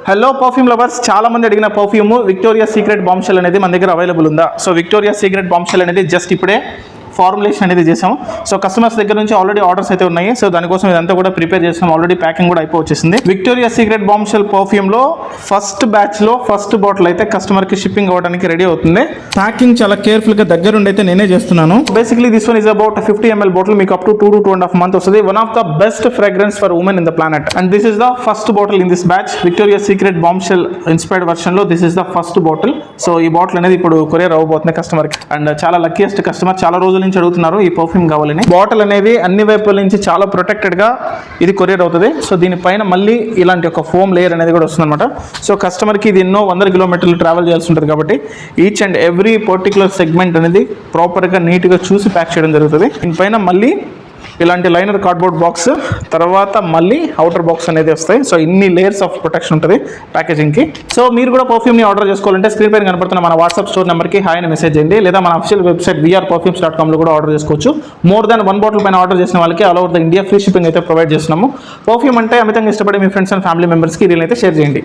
Hello perfume lovers, చాలా మంది అడిగిన పర్ఫ్యూమ్ విక్టోరియా సీక్రెట్ బాంబ్-షెల్ అనేది మన దగ్గర అవైలబుల్ ఉందా? సో విక్టోరియా సీక్రెట్ బాంబ్-షెల్ అనేది జస్ట్ ఇప్పుడే ఫార్ములేషన్ అనేది చేసాము. సో కస్టమర్స్ దగ్గర నుంచి ఆల్రెడీ ఆర్డర్స్ అయితే ఉన్నాయి. సో దానికోసం ఇదంతా కూడా ప్రిపేర్ చేసాం. ఆల్రెడీ ప్యాకింగ్ కూడా అయిపోవచ్చేసింది. విక్టోరియా సీక్రెట్ బాంబ్-షెల్ పర్ఫ్యూమ్లో ఫస్ట్ బ్యాచ్లో ఫస్ట్ బాటిల్ అయితే కస్టమర్కి షిప్పింగ్ అవ్వడానికి రెడీ అవుతుంది. ప్యాకింగ్ చాలా కేర్ఫుల్గా దగ్గరుండి అయితే నేనే చేస్తున్నాను. Basically this one is about 50 ml bottle. మీకు అప్ టు 2 to 2.5 months వస్తుంది. One of the best fragrance for women in the planet. And this is the first bottle in this batch. Victoria secret bombshell inspired వర్షన్లో this is the first bottle. So ఈ bottle అనేది ఇప్పుడు courier అవ్వబోతుంది కస్టమర్కి. And చాలా luckiest customer, చాలా రోజుల నుంచి అడుగుతున్నారు ఈ పర్ఫ్యూమ్ కావాలని. బాటిల్ అనేది అన్ని వైపుల నుంచి చాలా ప్రొటెక్టెడ్గా ఇది కొరియర్ అవుతుంది. సో దీనిపైన మళ్ళీ ఇలాంటి ఒక ఫోమ్ లేయర్ అనేది కూడా వస్తుంది అనమాట. సో కస్టమర్కి ఇది ఎన్నో 100 kilometers ట్రావెల్ చేయాల్సి ఉంటుంది కాబట్టి each and every particular segment అనేది ప్రాపర్గా నీట్గా చూసి ప్యాక్ చేయడం జరుగుతుంది. దీనిపైన మళ్ళీ ఇలాంటి లైనర్ కార్డ్బోర్డ్ బాక్స్, తర్వాత మళ్ళీ అవుటర్ బాక్స్ అనేది వస్తాయి. సో ఇన్ని లేయర్స్ ఆఫ్ ప్రొటెక్షన్ ఉంటుంది ప్యాకేజింగ్కి. సో మీరు కూడా పర్ఫ్యూమ్ని ఆర్డర్ చేసుకోవాలంటే స్క్రీన్ పైన కనపడుతున్న మన వాట్సాప్ స్టోర్ నెంబర్కి హాయ్ అని మెసేజ్ చేయండి, లేదా మన అఫిషియల్ వెబ్సైట్ vrperfumes.com కూడా ఆర్డర్ చేసుకోవచ్చు. మోర్ దాన్ 1 bottle పైన ఆర్డర్ చేసిన వాళ్ళకి all over the India free shipping అయితే ప్రొవైడ్ చేస్తున్నాము. పర్ఫ్యూమ్ అంటే అమితంగా ఇష్టపడే మీ ఫ్రెండ్స్ అండ్ ఫ్యామిలీ మెంబర్స్కి దీన్ని అయితే షేర్ చేయండి.